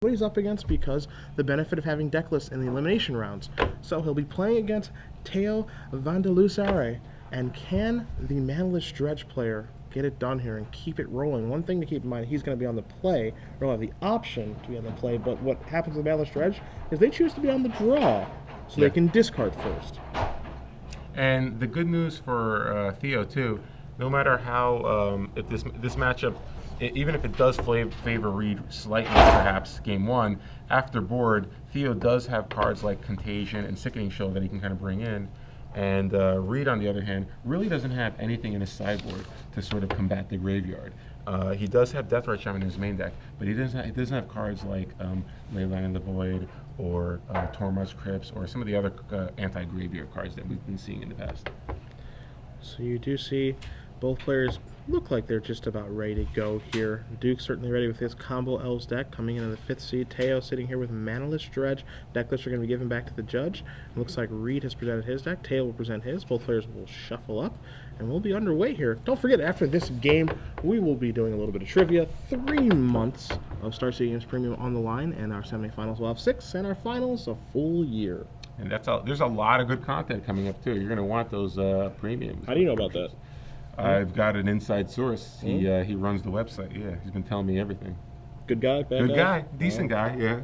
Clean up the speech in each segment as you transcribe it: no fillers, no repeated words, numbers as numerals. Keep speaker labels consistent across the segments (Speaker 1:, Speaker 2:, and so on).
Speaker 1: what he's up against because the benefit of having deck lists in the elimination rounds. So he'll be playing against Theo van de Doosselaere. And can the Manaless Dredge player get it done here and keep it rolling? One thing to keep in mind, he's going to be on the play, or he'll have the option to be on the play, but what happens with Manaless Dredge is they choose to be on the draw, so they can discard first.
Speaker 2: And the good news for Theo too, no matter how, if this matchup, even if it does favor Reid slightly, perhaps game one, after board, Theo does have cards like Contagion and Sickening Show that he can kind of bring in. And Reid, on the other hand, really doesn't have anything in his sideboard to sort of combat the graveyard. He does have Deathrite Shaman in his main deck, but he doesn't have cards like Leyline in the Void or Tormod's Crypts or some of the other anti-graveyard cards that we've been seeing in the past.
Speaker 1: So you do see both players look like they're just about ready to go here. Duke's certainly ready with his Combo Elves deck coming in the 5th seed. Theo sitting here with Manaless Dredge. Deck lists are going to be given back to the judge. It looks like Reid has presented his deck. Theo will present his. Both players will shuffle up, and we'll be underway here. Don't forget, after this game, we will be doing a little bit of trivia. 3 months of Star City Games Premium on the line, and our semifinals will have 6, and our finals a full year.
Speaker 2: And there's a lot of good content coming up, too. You're going to want those premiums.
Speaker 1: How do you know about that?
Speaker 2: I've got an inside source. He runs the website. Yeah, he's been telling me everything.
Speaker 1: Good guy, bad guy?
Speaker 2: Good guy, decent guy. Yeah.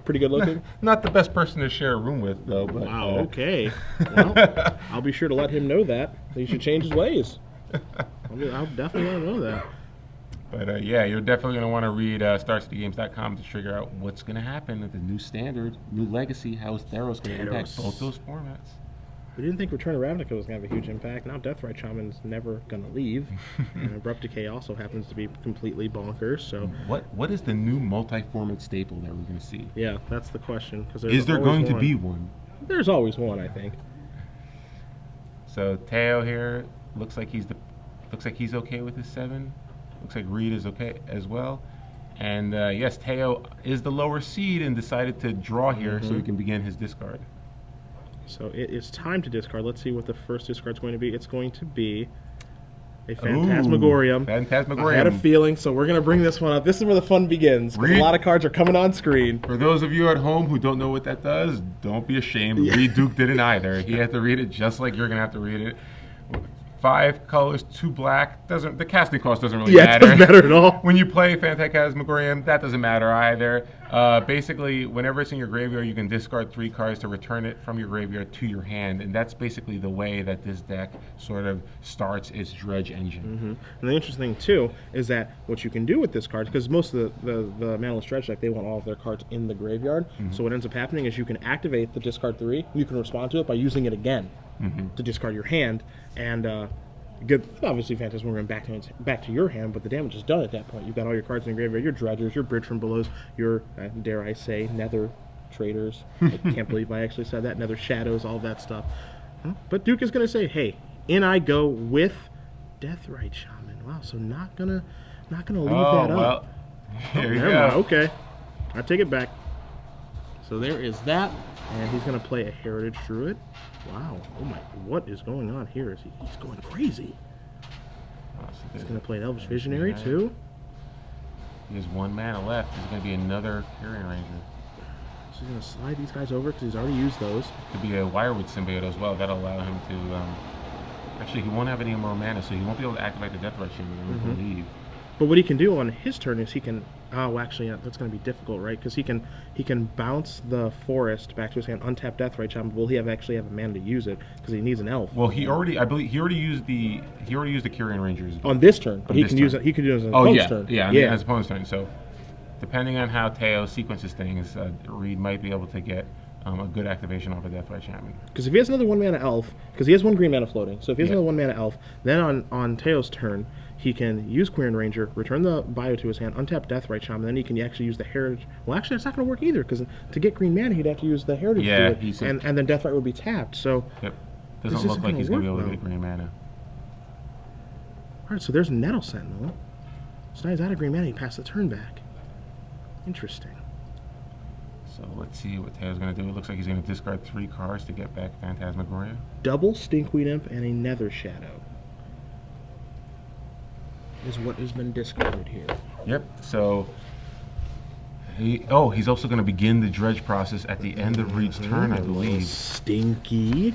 Speaker 1: Pretty good looking.
Speaker 2: Not the best person to share a room with, though. But,
Speaker 1: wow. Okay. Well, I'll be sure to let him know that he should change his ways. I'll definitely want to know that.
Speaker 2: But yeah, you're definitely going to want to read StarCityGames.com to figure out what's going to happen with the new standard, new legacy, how Theros going to impact both those formats.
Speaker 1: We didn't think Return to Ravnica was going to have a huge impact. Now Deathrite Shaman's never going to leave. And Abrupt Decay also happens to be completely bonkers. So
Speaker 2: what is the new multi-format staple that we're going to see?
Speaker 1: Yeah, that's the question.
Speaker 2: Is there going to be one?
Speaker 1: There's always one, I think.
Speaker 2: So Theo here looks like he's okay with his 7. Looks like Reid is okay as well. And yes, Theo is the lower seed and decided to draw here so he can begin his discard.
Speaker 1: So it is time to discard. Let's see what the first discard is going to be. It's going to be a Phantasmagorium.
Speaker 2: Phantasmagorium.
Speaker 1: I had a feeling, so we're going to bring this one up. This is where the fun begins, because a lot of cards are coming on screen.
Speaker 2: For those of you at home who don't know what that does, don't be ashamed. Reid Duke didn't either. He had to read it just like you're going to have to read it. 5 colors, 2 black. The casting cost doesn't really matter.
Speaker 1: Yeah, it doesn't matter at all.
Speaker 2: When you play Phantasmagorium, that doesn't matter either. Basically, whenever it's in your graveyard, you can discard 3 cards to return it from your graveyard to your hand, and that's basically the way that this deck sort of starts its dredge engine.
Speaker 1: And the interesting thing, too, is that what you can do with this card, because most of the Manaless Dredge deck, they want all of their cards in the graveyard, so what ends up happening is you can activate the discard 3, you can respond to it by using it again. To discard your hand, and obviously Phantasmagorium back to your hand, but the damage is done at that point. You've got all your cards in the graveyard, your Dredgers, your Bridge from Belows, your, dare I say, Nether Traders. I can't believe I actually said that. Nether Shadows, all that stuff. But Duke is going to say, hey, in I go with Deathrite Shaman. Wow, so not gonna leave that up.
Speaker 2: Here you go.
Speaker 1: Okay, I take it back. So there is that, and he's going to play a Heritage Druid. Wow. Oh my, what is going on here? He's going crazy. He's going to play an Elvish Visionary too.
Speaker 2: He has 1 mana left. There's going to be another Carrion Ranger.
Speaker 1: So he's going to slide these guys over because he's already used those.
Speaker 2: Could be a Wirewood Symbiote as well. That'll allow him to... actually, he won't have any more mana, so he won't be able to activate the Deathrite Shaman, I believe.
Speaker 1: But what he can do on his turn is he can... Oh, actually, that's going to be difficult, right? Because he can bounce the forest back to his hand, untap Deathrite Shaman. Will he actually have a mana to use it? Because he needs an elf.
Speaker 2: Well, I believe he already used the Carrion Rangers
Speaker 1: on this turn, but he can use it. He could use it on his opponent's turn.
Speaker 2: Yeah, on his opponent's turn. So, depending on how Theo sequences things, Reid might be able to get a good activation off of Deathrite Shaman.
Speaker 1: Because if he has another 1 mana elf, because he has 1 green mana floating, so if he has another 1 mana elf, then on Theo's turn, he can use Quarterfinals Ranger, return the bio to his hand, untap Deathrite Shaman, then he can actually use the Heritage. Well, actually, that's not going to work either, because to get green mana, he'd have to use the Heritage Druid, and then Deathrite would be tapped. So,
Speaker 2: doesn't look like he's going to be able to get green mana.
Speaker 1: All right, so there's Nettle Sentinel. So now he's out of green mana, he passed the turn back. Interesting.
Speaker 2: So let's see what Theo's going to do. It looks like he's going to discard 3 cards to get back Phantasmagoria.
Speaker 1: Double Stinkweed Imp and a Nether Shadow is what has been discarded here.
Speaker 2: Yep. So He's also going to begin the dredge process at the end of Reid's turn, I believe.
Speaker 1: Stinky.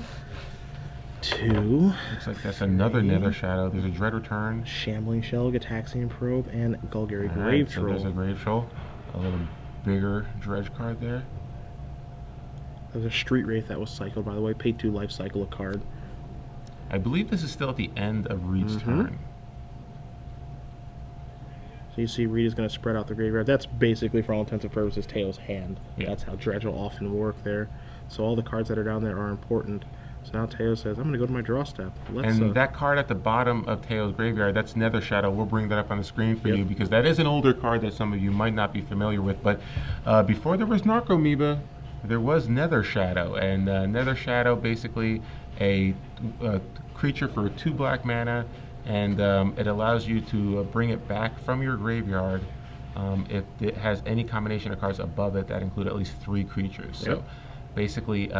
Speaker 1: 2.
Speaker 2: Looks like that's another Nether Shadow. There's a Dread Return.
Speaker 1: Shambling Shell, Gataxian Probe, and Golgari
Speaker 2: All
Speaker 1: Grave
Speaker 2: right, so
Speaker 1: Troll.
Speaker 2: there's a Grave Troll. A little bigger dredge card there.
Speaker 1: There's a Street Wraith that was cycled, by the way. Pay 2 life cycle a card.
Speaker 2: I believe this is still at the end of Reid's turn.
Speaker 1: So you see Reid is going to spread out the graveyard. That's basically, for all intents and purposes, Theo's hand.
Speaker 2: Yeah.
Speaker 1: That's how dredge will often work there. So all the cards that are down there are important. So now Theo says, I'm going to go to my draw step.
Speaker 2: And that card at the bottom of Theo's graveyard, that's Nether Shadow. We'll bring that up on the screen for you because that is an older card that some of you might not be familiar with. But before there was Narcomoeba, there was Nether Shadow. And Nether Shadow, basically a creature for 2 black mana, and it allows you to bring it back from your graveyard if it has any combination of cards above it that include at least 3 creatures. So basically,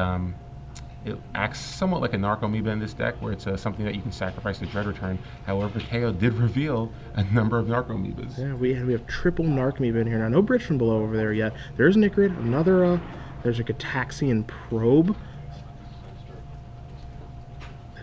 Speaker 2: it acts somewhat like a Narcomoeba in this deck, where it's something that you can sacrifice to Dread Return. However, Theo did reveal a number of Narcomoebas.
Speaker 1: Yeah, we have triple Narcomoeba in here now. No Bridge from Below over there yet. There's an Icarid, another, there's a Gataxian Probe.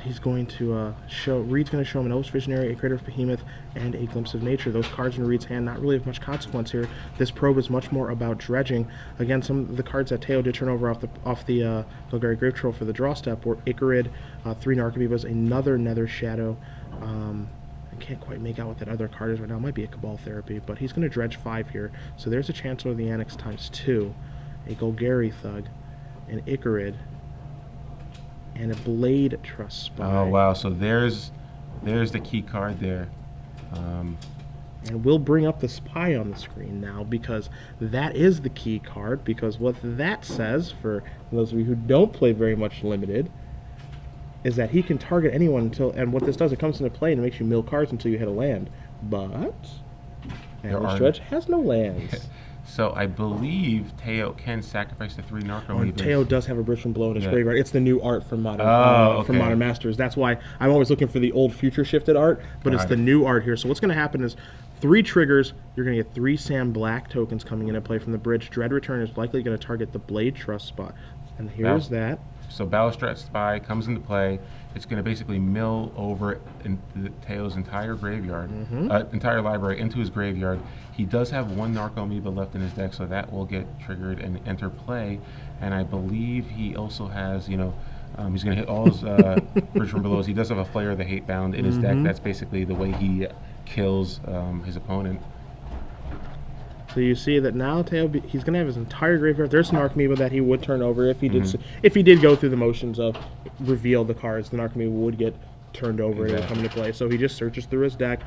Speaker 1: He's going to Reid's going to show him an Elves Visionary, a Creator of Behemoth, and a Glimpse of Nature. Those cards in Reid's hand not really of much consequence here. This probe is much more about dredging. Again, some of the cards that Theo did turn over off the Golgari Grave Troll for the draw step were Icarid, 3 Narcomoebas, another Nether Shadow. I can't quite make out what that other card is right now. It might be a Cabal Therapy, but he's going to dredge 5 here. So there's a Chancellor of the Annex ×2, a Golgari Thug, an Icarid, and a Blade Trust Spy.
Speaker 2: Oh wow! So there's the key card there.
Speaker 1: And we'll bring up the Spy on the screen now because that is the key card. Because what that says, for those of you who don't play very much Limited, is that he can target anyone until. And what this does, it comes into play and it makes you mill cards until you hit a land. But Endless Dredge has no lands.
Speaker 2: So I believe Theo can sacrifice the 3 Narcomoebas.
Speaker 1: Theo does have a Bridge from Below in his graveyard. It's the new art from Modern from Modern Masters. That's why I'm always looking for the old future shifted art, but it's the new art here. So what's going to happen is 3 triggers. You're going to get 3 Sam Black tokens coming into play from the Bridge. Dread Return is likely going to target the Blade Trust spot. And here's that.
Speaker 2: So Balustrade Spy comes into play. It's going to basically mill over into Theo's entire graveyard, entire library into his graveyard. He does have 1 Narcomoeba left in his deck, so that will get triggered and enter play. And I believe he also has, he's going to hit all his Bridge from Belows. He does have a Flayer of the Hatebound in his deck. That's basically the way he kills his opponent.
Speaker 1: So you see that now Theo, he's going to have his entire graveyard. There's an Narcomoeba that he would turn over if he did. If he did go through the motions of reveal the cards, the Narcomoeba would get turned over and it would come into play. So he just searches through his deck,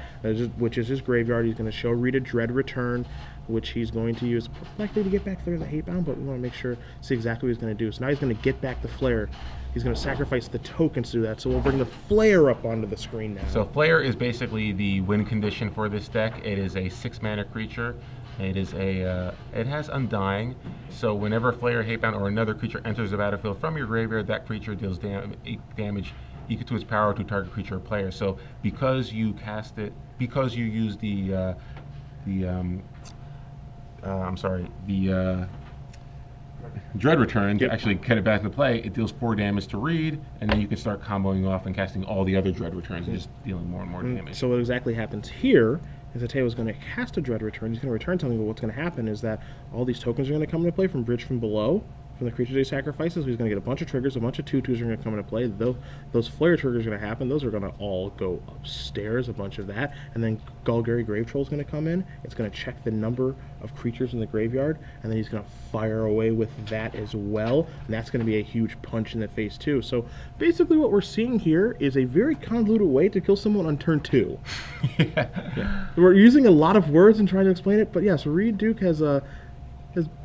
Speaker 1: which is his graveyard. He's going to show Reid a Dread Return, which he's going to use likely to get back there the Hatebound, but we want to make sure see exactly what he's going to do. So now he's going to get back the Flare. He's going to sacrifice the tokens to do that. So we'll bring the Flare up onto the screen now.
Speaker 2: So Flare is basically the win condition for this deck. It is a 6-mana creature. It is it has Undying, so whenever a Flayer, Hatebound, or another creature enters the battlefield from your graveyard, that creature deals damage equal to its power to target creature or player. So because you cast it, because you use the Dread Return to actually get it back into play, it deals 4 damage to Reid, and then you can start comboing off and casting all the other Dread Returns and just dealing more and more damage.
Speaker 1: So what exactly happens here is that Theo is going to cast a Dread Return. He's going to return something, but what's going to happen is that all these tokens are going to come into play from Bridge from Below, from the creatures he sacrifices. He's going to get a bunch of triggers, a bunch of 2/2s are going to come into play. Those Flare triggers are going to happen. Those are going to all go upstairs, a bunch of that. And then Golgari Grave Troll is going to come in. It's going to check the number of creatures in the graveyard, and then he's going to fire away with that as well. And that's going to be a huge punch in the face too. So basically what we're seeing here is a very convoluted way to kill someone on turn 2. Yeah. We're using a lot of words and trying to explain it, but yeah, so Reid Duke has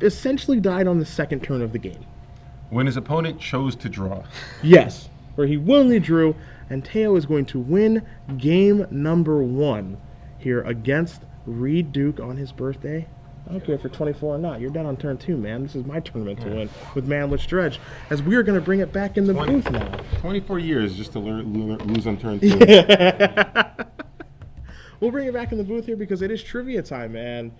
Speaker 1: essentially died on the second turn of the game.
Speaker 2: When his opponent chose to draw.
Speaker 1: Yes, where he willingly drew, and Theo is going to win game number 1 here against Reid Duke on his birthday. I don't care if you're 24 or not. You're down on turn 2, man. This is my tournament to win with Manless Dredge, as we are going to bring it back in the booth now.
Speaker 2: 24 years just to lose on turn 2.
Speaker 1: We'll bring it back in the booth here because it is trivia time, and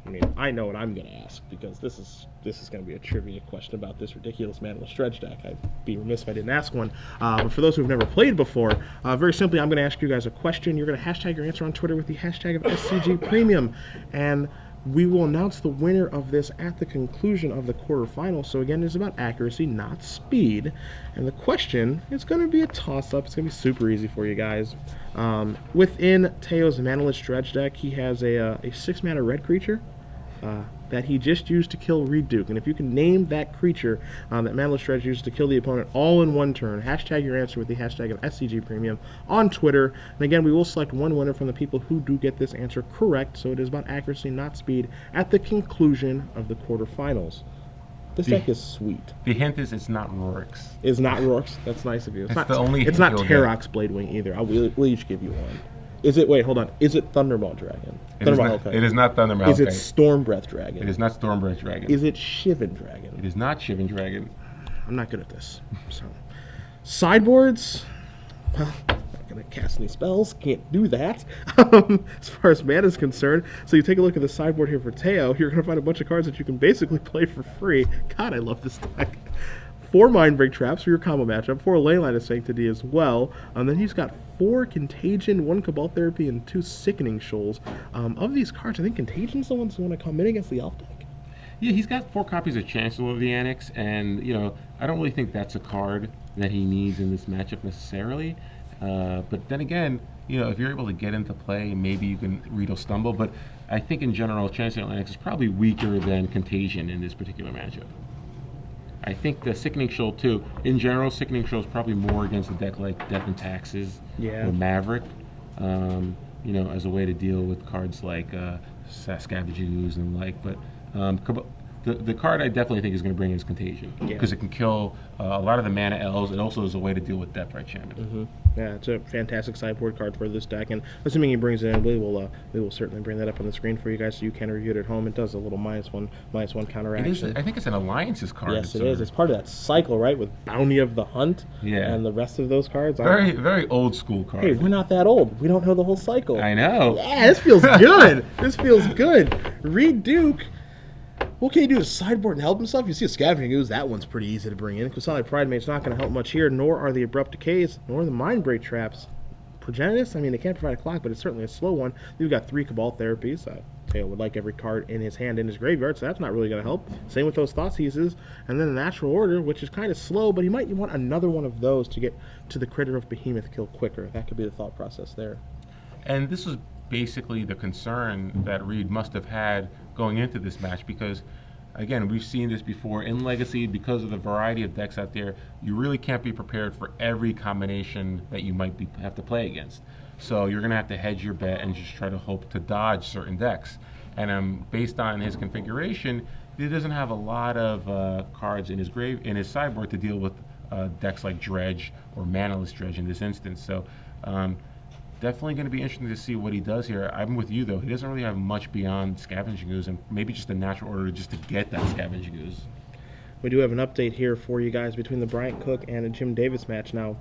Speaker 1: I mean, I know what I'm going to ask because this is going to be a trivia question about this ridiculous Manaless Dredge deck. I'd be remiss if I didn't ask one. But for those who've never played before, very simply, I'm going to ask you guys a question. You're going to hashtag your answer on Twitter with the hashtag of SCG Premium, and we will announce the winner of this at the conclusion of the quarterfinals. So again, it's about accuracy, not speed. And the question is going to be a toss-up. It's going to be super easy for you guys. Within Theo's Manaless Dredge deck, he has a 6-mana red creature that he just used to kill Reid Duke. And if you can name that creature that Manaless Dredge used to kill the opponent all in one turn, hashtag your answer with the hashtag of SCG Premium on Twitter. And again, we will select one winner from the people who do get this answer correct. So it is about accuracy, not speed, at the conclusion of the quarterfinals. This deck is sweet.
Speaker 2: The hint is it's not Rorix.
Speaker 1: It's not Rorix. That's nice of you. It's
Speaker 2: That's
Speaker 1: not,
Speaker 2: the only
Speaker 1: it's
Speaker 2: hint
Speaker 1: not
Speaker 2: you'll
Speaker 1: Terrox Bladewing either. We'll each give you one. Is it, wait, hold on. Is it Thunderbolt Dragon?
Speaker 2: It is not Thunderbolt.
Speaker 1: Is it Stormbreath Dragon?
Speaker 2: It is not Stormbreath Dragon.
Speaker 1: Is it Shivan Dragon?
Speaker 2: It is not Shivan Dragon.
Speaker 1: I'm not good at this. So, sideboards. Well, not gonna cast any spells. Can't do that. As far as mana is concerned, so you take a look at the sideboard here for Theo. You're gonna find a bunch of cards that you can basically play for free. God, I love this deck. 4 Mindbreak Traps for your combo matchup, 4 Leyline of Sanctity as well. Then he's got 4 Contagion, 1 Cabal Therapy, and 2 Sickening Shoals. Of these cards, I think Contagion's the ones who want to come in against the Elf deck.
Speaker 2: Yeah, he's got 4 copies of Chancellor of the Annex, and I don't really think that's a card that he needs in this matchup necessarily. But then again, if you're able to get into play, maybe you can Reid will stumble. But I think in general, Chancellor of the Annex is probably weaker than Contagion in this particular matchup. I think the Sickening Shoal, too. In general, Sickening Shoal is probably more against a deck like Death and Taxes or Maverick, as a way to deal with cards like Scavenging Ooze and the like. But the card I definitely think is going to bring is Contagion, because it can kill a lot of the mana elves. It also is a way to deal with Death Right Shaman.
Speaker 1: Yeah, it's a fantastic sideboard card for this deck, and assuming he brings it in, we will certainly bring that up on the screen for you guys so you can review it at home. It does a little -1 counteraction.
Speaker 2: I think it's an Alliances card.
Speaker 1: Yes, it is. It's part of that cycle, right, with Bounty of the Hunt and the rest of those cards.
Speaker 2: Very, very old school card.
Speaker 1: Hey, we're not that old. We don't know the whole cycle.
Speaker 2: I know.
Speaker 1: Yeah, this feels good. This feels good. Reid Duke. What can he do to sideboard and help himself? You see a Scavenging Ooze, that one's pretty easy to bring in. Kusali Pridemate's not going to help much here, nor are the Abrupt Decays, nor the Mindbreak Traps. Progenitus, they can't provide a clock, but it's certainly a slow one. You've got 3 Cabal Therapies. Theo would like every card in his hand in his graveyard, so that's not really going to help. Same with those Thoughtseizes. And then the Natural Order, which is kind of slow, but he might want another one of those to get to the Critter of Behemoth kill quicker. That could be the thought process there.
Speaker 2: And this was basically the concern that Reid must have had going into this match, because again, we've seen this before in Legacy. Because of the variety of decks out there, you really can't be prepared for every combination that you might have to play against. So you're going to have to hedge your bet and just try to hope to dodge certain decks. And based on his configuration, he doesn't have a lot of cards in his sideboard to deal with decks like Dredge or Manaless Dredge in this instance. So definitely going to be interesting to see what he does here. I'm with you, though. He doesn't really have much beyond Scavenging Ooze, and maybe just a Natural Order just to get that Scavenging Ooze.
Speaker 1: We do have an update here for you guys between the Bryant Cook and a Jim Davis match. Now,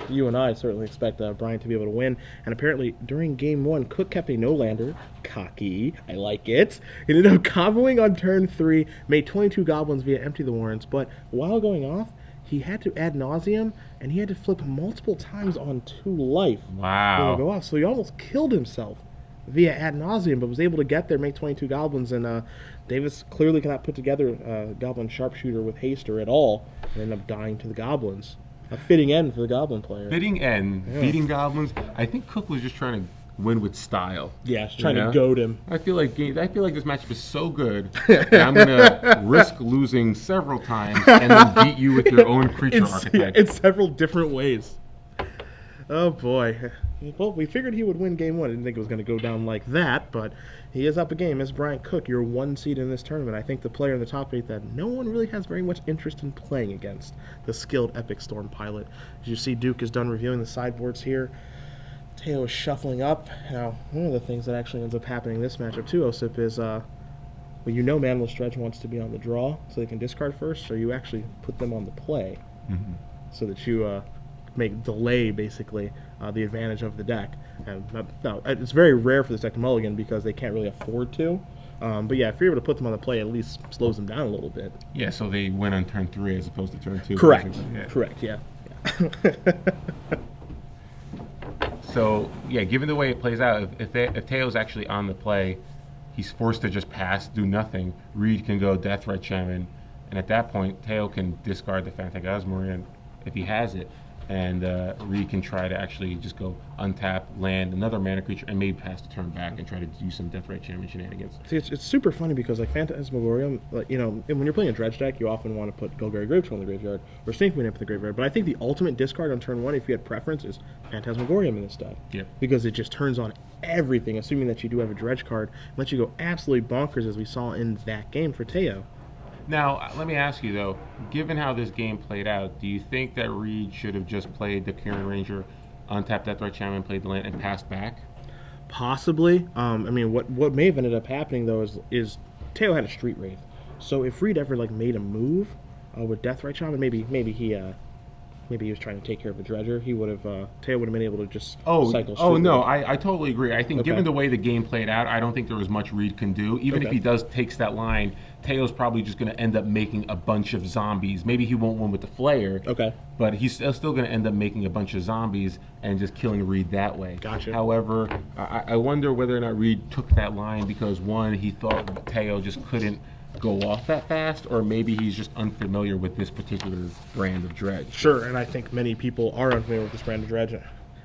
Speaker 1: you and I certainly expect Bryant to be able to win, and apparently during Game 1, Cook kept a no-lander. Cocky. I like it. He ended up comboing on turn 3, made 22 goblins via Empty the Warrens, but while going off, he had to Ad Nauseam, and he had to flip multiple times on 2 life.
Speaker 2: Wow.
Speaker 1: To go off. So he almost killed himself via Ad Nauseam, but was able to get there, make 22 goblins, and Davis clearly cannot put together a Goblin Sharpshooter with Haster at all, and ended up dying to the goblins. A fitting end for the goblin player.
Speaker 2: Fitting end. Yeah. Beating goblins. I think Cook was just trying to win with style.
Speaker 1: Yeah, trying to goad him.
Speaker 2: I feel like this matchup is so good that I'm going to risk losing several times and then beat you with your own creature archetype.
Speaker 1: In several different ways. Oh boy. Well, we figured he would win Game 1. I didn't think it was going to go down like that, but he is up a game. As Bryant Cook, your 1 seed in this tournament. I think the player in the top 8 that no one really has very much interest in playing against, the skilled Epic Storm pilot. As you see, Duke is done reviewing the sideboards here. Theo is shuffling up. Now, one of the things that actually ends up happening in this matchup too, Osip, is Manaless Dredge wants to be on the draw, so they can discard first, so you actually put them on the play, so that you delay basically the advantage of the deck. And now, it's very rare for this deck to mulligan because they can't really afford to. But yeah, if you're able to put them on the play, at least slows them down a little bit.
Speaker 2: Yeah, so they went on turn 3 as opposed to turn 2.
Speaker 1: Correct.
Speaker 2: Yeah.
Speaker 1: Correct. Yeah.
Speaker 2: So yeah, given the way it plays out, if Teo's actually on the play, he's forced to just pass, do nothing. Reid can go Deathrite Shaman, and at that point, Theo can discard the Phantasmagoria if he has it, and Reid can try to actually just go untap, land another mana creature, and maybe pass the turn back and try to do some Deathrite Shaman shenanigans.
Speaker 1: See, it's super funny because like Phantasmagoria, like, you know, when you're playing a dredge deck, you often want to put Golgari Gravetroll in the graveyard or Snake Queen up in the graveyard. But I think the ultimate discard on turn 1, if you had preference, is Phantasmagoria in this deck.
Speaker 2: Yeah.
Speaker 1: Because it just turns on everything, assuming that you do have a dredge card, and lets you go absolutely bonkers as we saw in that game for Theo.
Speaker 2: Now, let me ask you though, given how this game played out, do you think that Reid should have just played the Kieran Ranger, untapped Deathrite Shaman, played the land, and passed back?
Speaker 1: Possibly. I mean, what may have ended up happening though is Theo had a Street Wraith, so if Reid ever like made a move with Deathrite Shaman, maybe he was trying to take care of a dredger. He would have Theo would have been able to just cycle.
Speaker 2: Oh no, I totally agree. I think given the way the game played out, I don't think there was much Reid can do. Even if he takes that line, Teo's probably just going to end up making a bunch of zombies. Maybe he won't win with the Flayer.
Speaker 1: Okay.
Speaker 2: But he's still going to end up making a bunch of zombies and just killing Reid that way.
Speaker 1: Gotcha.
Speaker 2: However, I wonder whether or not Reid took that line because, one, he thought Theo just couldn't go off that fast, or maybe he's just unfamiliar with this particular brand of dredge.
Speaker 1: Sure, and I think many people are unfamiliar with this brand of dredge.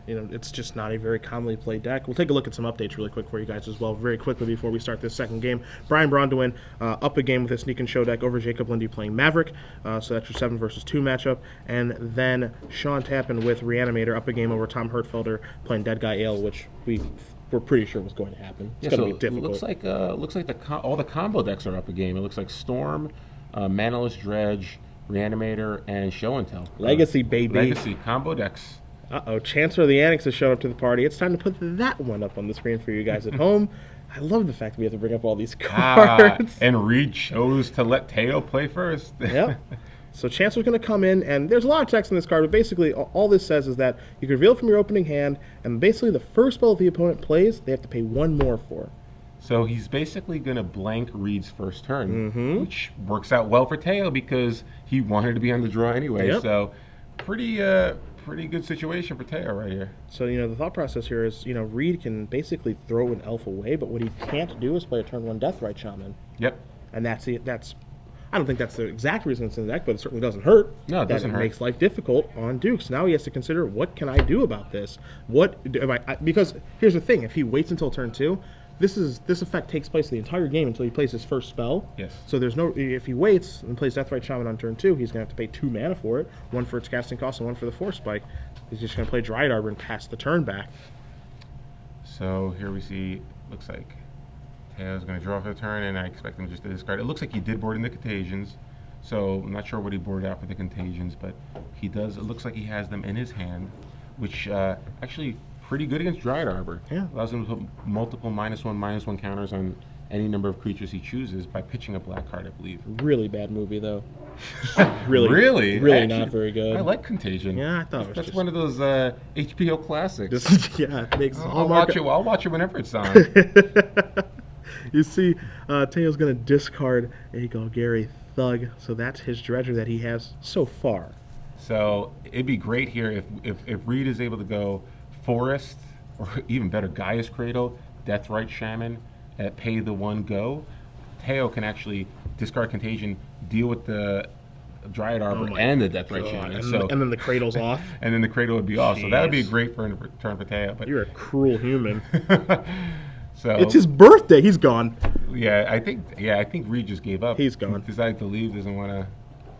Speaker 1: You know, it's just not a very commonly played deck. We'll take a look at some updates really quick for you guys as well, very quickly before we start this second game. Brian Brondwin up a game with a Sneak and Show deck over Jacob Lindy playing Maverick, so that's your 7 versus 2 matchup. And then Sean Tappan with Reanimator up a game over Tom Hertfelder playing Dead Guy Ale, which we're pretty sure was going to happen. It's going to be difficult.
Speaker 2: It looks like all the combo decks are up a game. It looks like Storm, Manaless Dredge, Reanimator, and Show and Tell.
Speaker 1: Legacy, baby.
Speaker 2: Legacy combo decks.
Speaker 1: Uh-oh, Chancellor of the Annex has shown up to the party. It's time to put that one up on the screen for you guys at home. I love the fact that we have to bring up all these cards.
Speaker 2: And Reid chose to let Theo play first.
Speaker 1: Yep. So Chancellor's going to come in, and there's a lot of text in this card, but basically all this says is that you can reveal it from your opening hand, and basically the first spell the opponent plays, they have to pay 1 more for.
Speaker 2: So he's basically going to blank Reid's first turn, which works out well for Theo because he wanted to be on the draw anyway.
Speaker 1: Yep.
Speaker 2: So pretty good situation for Theo right here.
Speaker 1: So, you know, the thought process here is, you know, Reid can basically throw an elf away, but what he can't do is play a turn 1 Deathrite Shaman.
Speaker 2: Yep.
Speaker 1: And that's I don't think that's the exact reason it's in the deck, but it certainly doesn't hurt.
Speaker 2: No, it doesn't hurt.
Speaker 1: It makes life difficult on Dukes. Now he has to consider, what can I do about this? Because here's the thing, if he waits until turn 2, this effect takes place the entire game until he plays his first spell.
Speaker 2: Yes.
Speaker 1: So if he waits and plays Deathrite Shaman on turn 2, he's going to have to pay 2 mana for it, 1 for its casting cost and 1 for the Force Spike. He's just going to play Dryad Arbor and pass the turn back.
Speaker 2: So here we see, looks like Theo's going to draw for the turn, and I expect him just to discard. It looks like he did board in the Contagions, so I'm not sure what he boarded out for the Contagions, but he does. It looks like he has them in his hand, which actually pretty good against Dryad Arbor.
Speaker 1: Yeah.
Speaker 2: Allows him to put multiple -1/-1 counters on any number of creatures he chooses by pitching a black card, I believe.
Speaker 1: Really bad movie, though. really
Speaker 2: Actually,
Speaker 1: not very good.
Speaker 2: I like Contagion.
Speaker 1: Yeah, I thought it was
Speaker 2: that's
Speaker 1: just
Speaker 2: one of those HBO classics.
Speaker 1: yeah, it makes
Speaker 2: I'll watch it whenever it's on.
Speaker 1: You see, Teo's going to discard a Golgari Thug, so that's his dredger that he has so far.
Speaker 2: So it'd be great here if Reid is able to go Forest, or even better, Gaia's Cradle, Deathrite Shaman, pay the 1 go. Theo can actually discard Contagion, deal with the Dryad Arbor and the Deathrite Shaman.
Speaker 1: And then the Cradle's off.
Speaker 2: And then the Cradle would be off. So that would be a great turn for Theo. But
Speaker 1: you're a cruel human.
Speaker 2: So
Speaker 1: it's his birthday. He's gone.
Speaker 2: Yeah, I think Reid just gave up.
Speaker 1: He's gone.
Speaker 2: Decided to leave. Doesn't want to.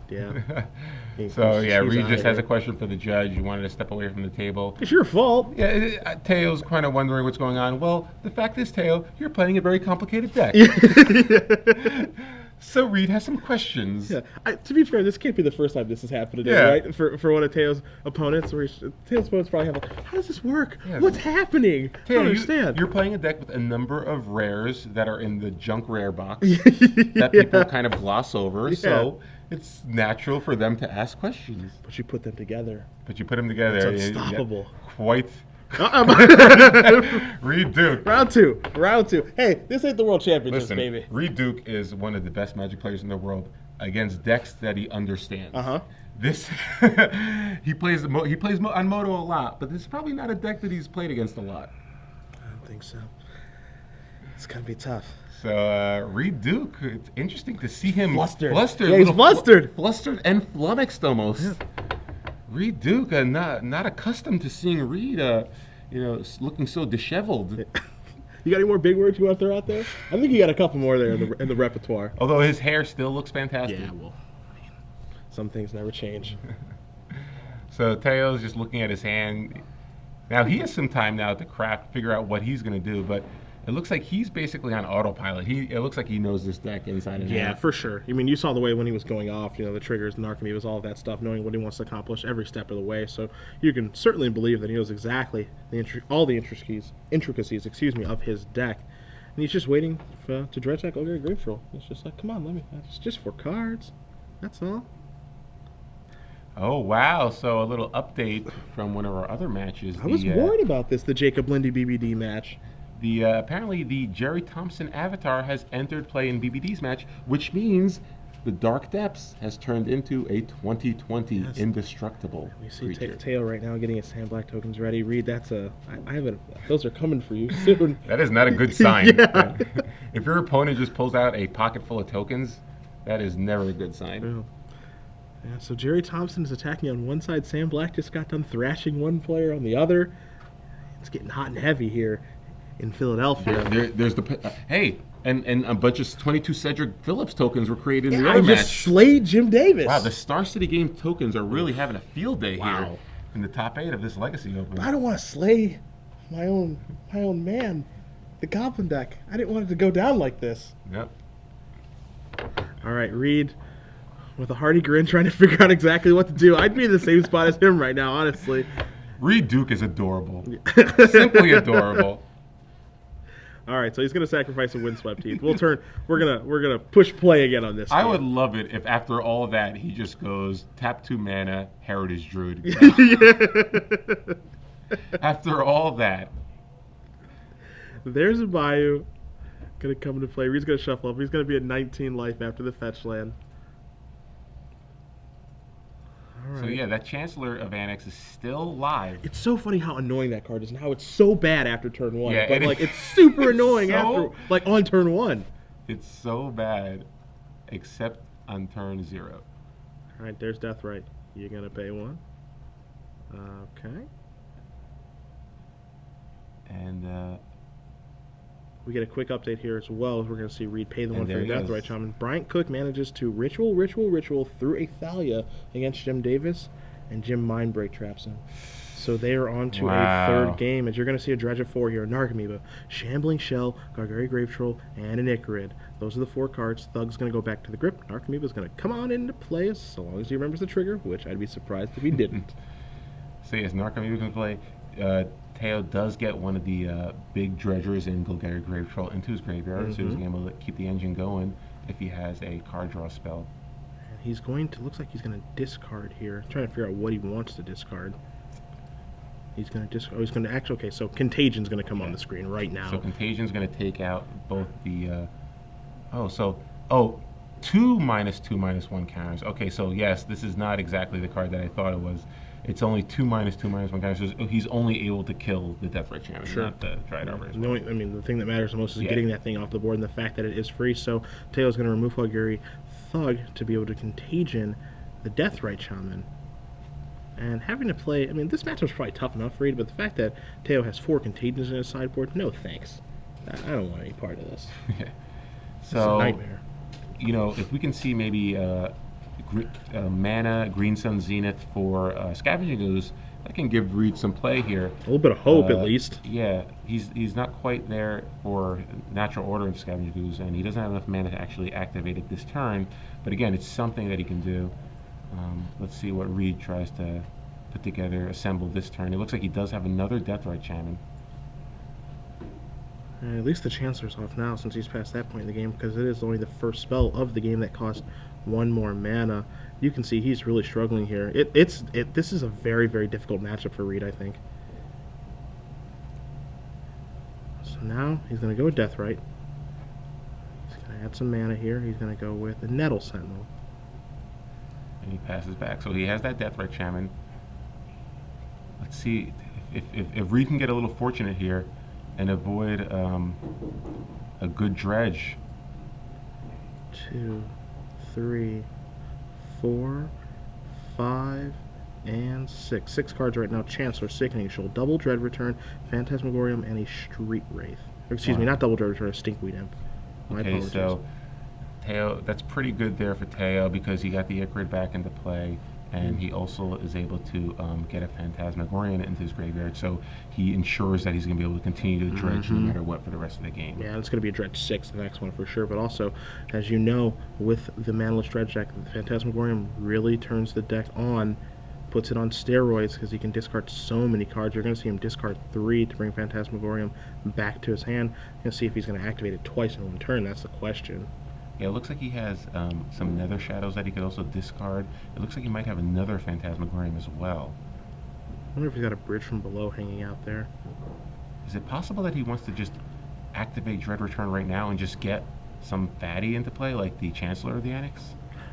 Speaker 1: Yeah.
Speaker 2: Reid just has a question for the judge. You wanted to step away from the table.
Speaker 1: It's your fault.
Speaker 2: Yeah, Teo's kind of wondering what's going on. Well, the fact is, Theo, you're playing a very complicated deck. So Reid has some questions.
Speaker 1: Yeah. To be fair, this can't be the first time this has happened today, right? For one of Teo's opponents, where Teo's opponents probably have like, how does this work? Yeah. What's happening?
Speaker 2: Theo,
Speaker 1: I don't understand.
Speaker 2: You're playing a deck with a number of rares that are in the junk rare box that people kind of gloss over. Yeah. So it's natural for them to ask questions.
Speaker 1: But you put them together.
Speaker 2: It's unstoppable. Reid Duke.
Speaker 1: Round two. Hey, this ain't the World Championships,
Speaker 2: Listen,
Speaker 1: baby.
Speaker 2: Reid Duke is one of the best Magic players in the world against decks that he understands. This he plays on Moto a lot, but this is probably not a deck that he's played against a lot.
Speaker 1: I don't think so. It's gonna be tough.
Speaker 2: So Reid Duke, it's interesting to see him
Speaker 1: Flustered.
Speaker 2: flustered.
Speaker 1: Yeah, he's flustered.
Speaker 2: Flustered and flummoxed almost.
Speaker 1: Yeah.
Speaker 2: Reid Duke, not accustomed to seeing Reid, looking so disheveled.
Speaker 1: You got any more big words you want to throw out there? I think you got a couple more there in the repertoire.
Speaker 2: Although his hair still looks fantastic.
Speaker 1: Yeah, well, some things never change.
Speaker 2: So Theo's just looking at his hand. Now he has some time now to figure out what he's going to do, but it looks like he's basically on autopilot. It looks like he knows this deck inside and out.
Speaker 1: Yeah, for sure. I mean, you saw the way when he was going off, the triggers, the Narcomoebas, all of that stuff, knowing what he wants to accomplish every step of the way. So you can certainly believe that he knows exactly all the intricacies, of his deck. And he's just waiting to dredge that Golgari Grave Troll. It's just like, come on, let me. It's just 4 cards. That's all.
Speaker 2: Oh, wow. So a little update from one of our other matches.
Speaker 1: I was worried about this, the Jacob Lindy BBD match.
Speaker 2: Apparently the Jerry Thompson avatar has entered play in BBD's match, which means the Dark Depths has turned into a 2020 indestructible
Speaker 1: We see
Speaker 2: creature.
Speaker 1: Theo right now getting his Sand Black tokens ready. Reid, those are coming for you soon.
Speaker 2: That is not a good sign.
Speaker 1: Yeah.
Speaker 2: If your opponent just pulls out a pocket full of tokens, that is never a good sign.
Speaker 1: Yeah, so Jerry Thompson is attacking on one side. Sam Black just got done thrashing one player on the other. It's getting hot and heavy here in Philadelphia.
Speaker 2: There's and a bunch of 22 Cedric Phillips tokens were created in the
Speaker 1: I
Speaker 2: other match.
Speaker 1: just slayed Jim Davis.
Speaker 2: Wow, the Star City Game tokens are really having a field day here
Speaker 1: Wow.
Speaker 2: in the top 8 of this Legacy Open.
Speaker 1: I don't want to slay my own man, the Goblin deck. I didn't want it to go down like this.
Speaker 2: Yep.
Speaker 1: All right, Reid, with a hearty grin, trying to figure out exactly what to do. I'd be in the same spot as him right now, honestly.
Speaker 2: Reid Duke is adorable. Simply adorable.
Speaker 1: All right, so he's gonna sacrifice a Windswept Teeth. We're gonna push play again on this.
Speaker 2: I
Speaker 1: game.
Speaker 2: would love it if after all that he just goes tap 2 mana, Heritage Druid. After all that.
Speaker 1: There's a Bayou gonna come into play. Reid's gonna shuffle up. He's gonna be at 19 life after the fetch land. All right.
Speaker 2: So yeah, that Chancellor of Annex is still live.
Speaker 1: It's so funny how annoying that card is and how it's so bad after turn 1.
Speaker 2: Yeah,
Speaker 1: but
Speaker 2: it
Speaker 1: like
Speaker 2: is.
Speaker 1: it's super annoying
Speaker 2: So-
Speaker 1: after on turn 1.
Speaker 2: It's so bad, except on turn 0.
Speaker 1: All right, there's Deathright. You're gonna pay 1. Okay.
Speaker 2: And
Speaker 1: We get a quick update here as well. We're going to see Reid pay the
Speaker 2: And
Speaker 1: 1 for
Speaker 2: there
Speaker 1: the
Speaker 2: he goes.
Speaker 1: Deathrite Shaman. Bryant Cook manages to ritual through a Thalia against Jim Davis, and Jim Mindbreak traps him. So they are on to
Speaker 2: Wow.
Speaker 1: a third game, as you're going to see a Dredge of 4 here. Narcomoeba, Shambling Shell, Gargari Grave Troll, and an Icarid. Those are the 4 cards. Thug's going to go back to the grip. Narcomoeba is going to come on into play so long as he remembers the trigger, which I'd be surprised if he didn't.
Speaker 2: so yes, Narcomoeba can play. Theo does get one of the big dredgers in Golgari Grave Troll into his graveyard, so he's able to keep the engine going if he has a card draw spell.
Speaker 1: And he's going to, looks like he's going to discard here. I'm trying to figure out what he wants to discard. He's going to discard, he's going to actually, okay, so Contagion's going to come on the screen right now.
Speaker 2: So Contagion's going to take out both the, 2 -2/-1 counters. Okay, so yes, this is not exactly the card that I thought it was. It's only 2 -2/-1 counters. So he's only able to kill the Deathrite Shaman, not the Triad Arbor as well.
Speaker 1: The thing that matters the most is getting that thing off the board and the fact that it is free. So Teo's going to remove Golgari Thug to be able to Contagion the Deathrite Shaman. And having to play, this matchup's probably tough enough for Reid, but the fact that Theo has 4 Contagions in his sideboard, no thanks. I don't want any part of this. It's a
Speaker 2: So,
Speaker 1: nightmare.
Speaker 2: if we can see maybe mana, Green Sun Zenith for Scavenging Ooze, that can give Reid some play here.
Speaker 1: A little bit of hope, at least.
Speaker 2: Yeah, he's not quite there for Natural Order of Scavenging Ooze, and he doesn't have enough mana to actually activate it this turn. But again, it's something that he can do. Let's see what Reid tries to put together, assemble this turn. It looks like he does have another Deathrite Shaman.
Speaker 1: At least the Chancellor's off now since he's past that point in the game, because it is only the first spell of the game that costs 1 more mana. You can see he's really struggling here. This is a very, very difficult matchup for Reid, I think. now he's going to go with Deathrite. He's going to add some mana here. He's going to go with a Nettle Sentinel.
Speaker 2: And he passes back. So he has that Deathrite Shaman. Let's see if Reid can get a little fortunate here and avoid a good dredge.
Speaker 1: 2, 3, 4, 5, and 6. 6 cards right now. Chancellor, Sickening Shoal, Double Dread Return, Phantasmagorium, and a Street Wraith. Or, excuse me, not Double Dread Return, a Stinkweed Imp. My apologies.
Speaker 2: So Theo, that's pretty good there for Theo because he got the Ichrid back into play, and he also is able to get a Phantasmagorium into his graveyard, so he ensures that he's going to be able to continue to dredge no matter what for the rest of the game.
Speaker 1: Yeah, it's going to be a dredge 6, the next one for sure, but also, as you know, with the Manaless Dredge deck, the Phantasmagorium really turns the deck on, puts it on steroids because he can discard so many cards. You're going to see him discard 3 to bring Phantasmagorium back to his hand. You're going to see if he's going to activate it twice in one turn. That's the question.
Speaker 2: Yeah, it looks like he has some Nether Shadows that he could also discard. It looks like he might have another Phantasmagorium as well.
Speaker 1: I wonder if he's got a Bridge from Below hanging out there.
Speaker 2: Is it possible that he wants to just activate Dread Return right now and just get some fatty into play, like the Chancellor of the Annex?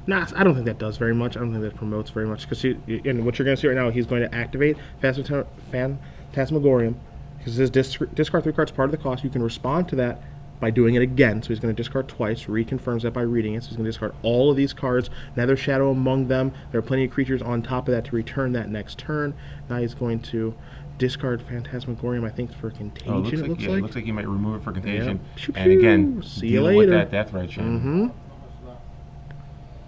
Speaker 1: Nah, I don't think that does very much. I don't think that promotes very much. Because and what you're going to see right now, he's going to activate Phantasmagorium. Because his discard 3 cards part of the cost. You can respond to that by doing it again. So he's going to discard twice. Reconfirms that by reading it. So he's going to discard all of these cards. Nether Shadow among them. There are plenty of creatures on top of that to return that next turn. Now he's going to discard Phantasmagorium, I think, for Contagion,
Speaker 2: it looks like. It looks like he might remove it for Contagion.
Speaker 1: Yep.
Speaker 2: And again,
Speaker 1: see you
Speaker 2: deal
Speaker 1: later.
Speaker 2: with that Deathrite Shaman.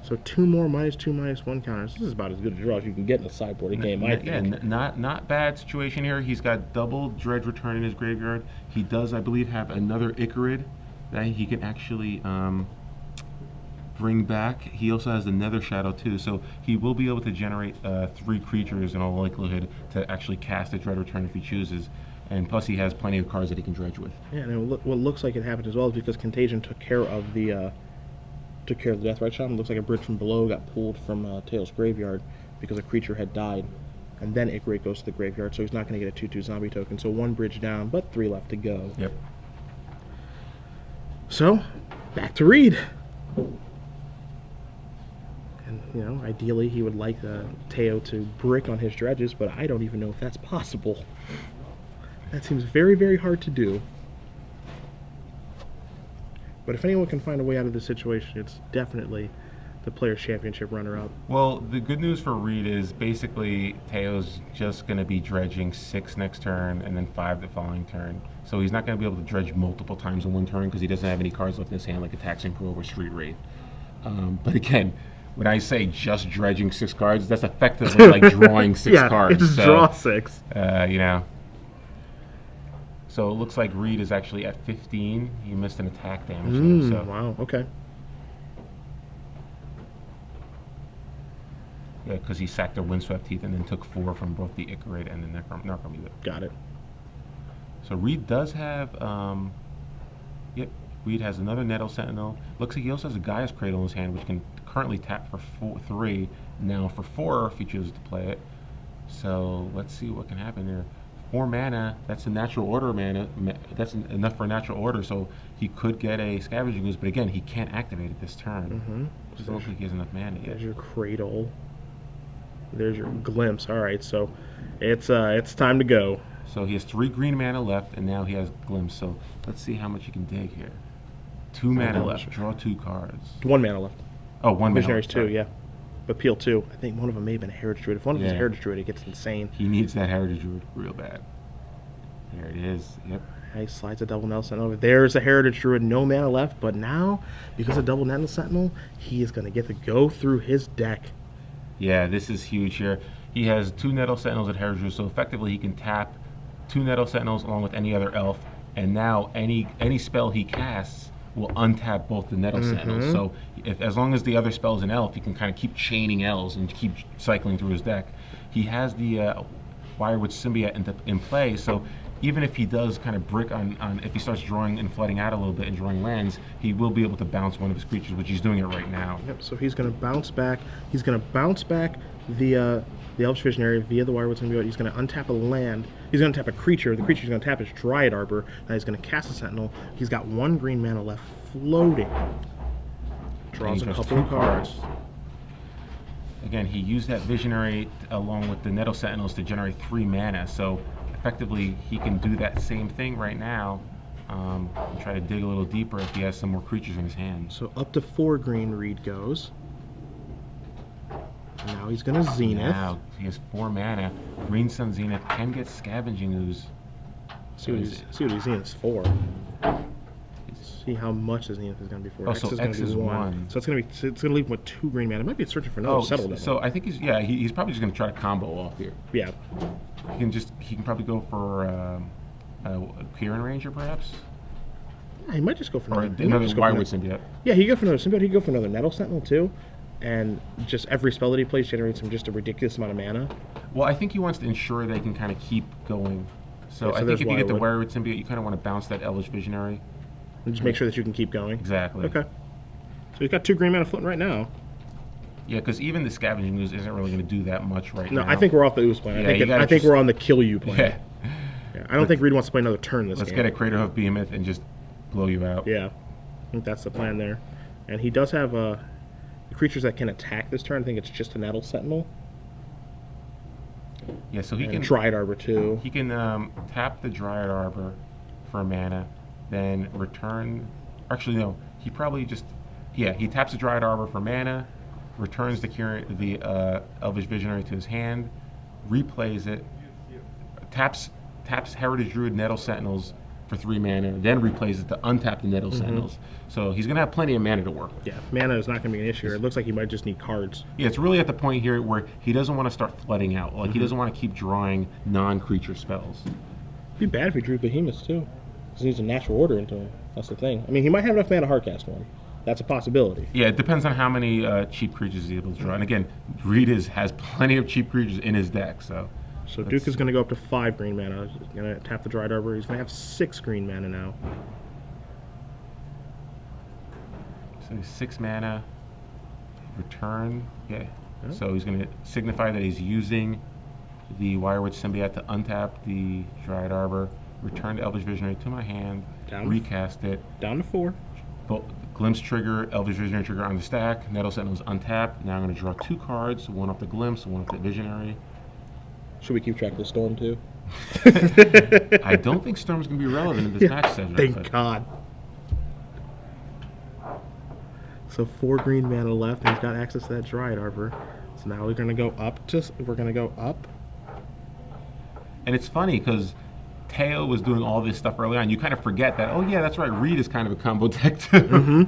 Speaker 1: So 2 more -2/-1 counters. This is about as good a draw as you can get in a sideboard game, I think.
Speaker 2: Yeah, not bad situation here. He's got double Dredge Return in his graveyard. He does, I believe, have another Ichrid that he can actually bring back. He also has the Nether Shadow too, so he will be able to generate 3 creatures in all likelihood to actually cast a Dread Return if he chooses. And plus, he has plenty of cards that he can dredge with.
Speaker 1: Yeah, and what looks like it happened as well is because Contagion took care of the Deathrite Shaman. Looks like a Bridge from Below got pulled from Tail's graveyard because a creature had died. And then Ichrid goes to the graveyard, so he's not going to get a 2/2 zombie token. So 1 bridge down, but 3 left to go.
Speaker 2: Yep.
Speaker 1: So, back to Reid. And, ideally he would like Theo to brick on his dredges, but I don't even know if that's possible. That seems very, very hard to do. But if anyone can find a way out of this situation, it's definitely the Players' Championship runner-up.
Speaker 2: Well, the good news for Reid is basically Theo's just going to be dredging 6 next turn and then 5 the following turn. So he's not going to be able to dredge multiple times in one turn because he doesn't have any cards left in his hand like a Taxing Probe or Street Wraith. But again, when I say just dredging 6 cards, that's effectively like drawing 6 cards.
Speaker 1: Yeah, it's draw 6.
Speaker 2: So it looks like Reid is actually at 15. He missed an attack damage there. So.
Speaker 1: Wow, okay.
Speaker 2: Yeah, because he sacked the Windswept Teeth and then took 4 from both the Ichrid and the Necrometer.
Speaker 1: Got it.
Speaker 2: So Reid does have, Reid has another Nettle Sentinel. Looks like he also has a Gaia's Cradle in his hand, which can currently tap for 3, now for 4 if he chooses to play it. So let's see what can happen there. 4 mana, that's a natural order mana, that's enough for a natural order, so he could get a Scavenging Ooze, but again, he can't activate it this turn. So I don't think he has enough mana yet.
Speaker 1: There's your Cradle. There's your Glimpse. Alright, so it's time to go.
Speaker 2: So he has 3 green mana left, and now he has Glimpse, so let's see how much he can dig here. 2 mana left, draw 2 cards.
Speaker 1: 1 mana left.
Speaker 2: Oh, 1 mana
Speaker 1: Visionaries
Speaker 2: left.
Speaker 1: 2, yeah. But Peel 2. I think one of them may have been a Heritage Druid. If one of them is
Speaker 2: Yeah.
Speaker 1: Heritage Druid, it gets insane.
Speaker 2: He needs that Heritage Druid real bad. There it is. Yep.
Speaker 1: He slides a double Nettle Sentinel over. There's a Heritage Druid, no mana left, but now, because of double Nettle Sentinel, he is going to get to go through his deck.
Speaker 2: Yeah, this is huge here. He has 2 Nettle Sentinels at Heritage Druid, so effectively he can tap 2 Nettle Sentinels along with any other elf, and now any spell he casts will untap both the Nettle Sentinels. So as long as the other spell is an elf, he can kind of keep chaining elves and keep cycling through his deck. He has the Wirewood Symbiote in play, so even if he does kind of brick on if he starts drawing and flooding out a little bit and drawing lands, he will be able to bounce one of his creatures, which he's doing it right now.
Speaker 1: Yep, so he's going to bounce back. He's going to bounce back the the Elvish Visionary via the Wirewood Symbiote. He's going to untap a land. He's going to tap a creature. The creature he's going to tap is Dryad Arbor. Now he's going to cast a Sentinel. He's got 1 green mana left floating. Draws a couple of cards.
Speaker 2: Again, he used that Visionary along with the Nettle Sentinels to generate 3 mana. So effectively, he can do that same thing right now. And try to dig a little deeper if he has some more creatures in his hand.
Speaker 1: So up to 4 green Reid goes. Now he's going to Zenith.
Speaker 2: Now he has 4 mana. Green Sun Zenith can get Scavenging Ooze.
Speaker 1: See what he's Zenith's for. See how much the Zenith is going to be for.
Speaker 2: Oh, so X is 1.
Speaker 1: So it's going to leave him with 2 green mana. It might be searching for another settled.
Speaker 2: So I think he's probably just going to try to combo off here.
Speaker 1: Yeah.
Speaker 2: He can probably go for Kieran Ranger perhaps.
Speaker 1: Yeah, he might just go for another
Speaker 2: Wirewood Symbiote.
Speaker 1: Yeah, he could go for another Symbiote. He could go for another Nettle Sentinel too. And just every spell that he plays generates him just a ridiculous amount of mana.
Speaker 2: Well, I think he wants to ensure they can kind of keep going. So I think if you get the Wirewood Symbiote, you kind of want to bounce that Elvish Visionary.
Speaker 1: And just make sure that you can keep going.
Speaker 2: Exactly.
Speaker 1: Okay. So he's got 2 green mana floating right now.
Speaker 2: Yeah, because even the Scavenging Ooze isn't really going to do that much now.
Speaker 1: No, I think we're off the Ooze plan.
Speaker 2: Yeah,
Speaker 1: I think we're on the kill you plan.
Speaker 2: Yeah.
Speaker 1: I don't think Reid wants to play another turn this game.
Speaker 2: Let's get a Craterhoof Behemoth and just blow you out.
Speaker 1: Yeah. I think that's the plan there. And he does have creatures that can attack this turn. I think it's just a Nettle Sentinel.
Speaker 2: Yeah, so he can
Speaker 1: Dryad Arbor too.
Speaker 2: He can tap the Dryad Arbor for mana, then return. Actually, no. He probably just he taps the Dryad Arbor for mana, returns the Elvish Visionary to his hand, replays it, taps Heritage Druid Nettle Sentinels for 3 mana, then replays it to untap the Nettle Sentinels. So he's going to have plenty of mana to work.
Speaker 1: Yeah, mana is not going to be an issue. It looks like he might just need cards.
Speaker 2: Yeah, it's really at the point here where he doesn't want to start flooding out. Like, he doesn't want to keep drawing non-creature spells.
Speaker 1: It'd be bad if he drew Behemoths, too. Because he needs a natural order into him. That's the thing. I mean, he might have enough mana to hardcast one. That's a possibility.
Speaker 2: Yeah, it depends on how many cheap creatures he's able to draw. And again, Reid has plenty of cheap creatures in his deck, so...
Speaker 1: So Duke is going to go up to 5 green mana. He's going to tap the Dryad Arbor. He's going to have 6 green mana now.
Speaker 2: So 6 mana, return. Yeah. Oh. So he's going to signify that he's using the Wirewood Symbiote to untap the Dryad Arbor, return the Elvish Visionary to my hand, recast it.
Speaker 1: Down to 4.
Speaker 2: Glimpse trigger, Elvish Visionary trigger on the stack. Nettle Sentinels untapped. Now I'm going to draw 2 cards, one off the Glimpse, one off the Visionary.
Speaker 1: Should we keep track of the Storm too?
Speaker 2: I don't think Storm's going to be relevant in this match, Cedric.
Speaker 1: Thank God. So 4 green mana left, and he's got access to that Dryad Arbor. So now we're going to go up. We're going to go up.
Speaker 2: And it's funny because Theo was doing all this stuff early on. You kind of forget that. Oh yeah, that's right. Reid is kind of a combo deck too.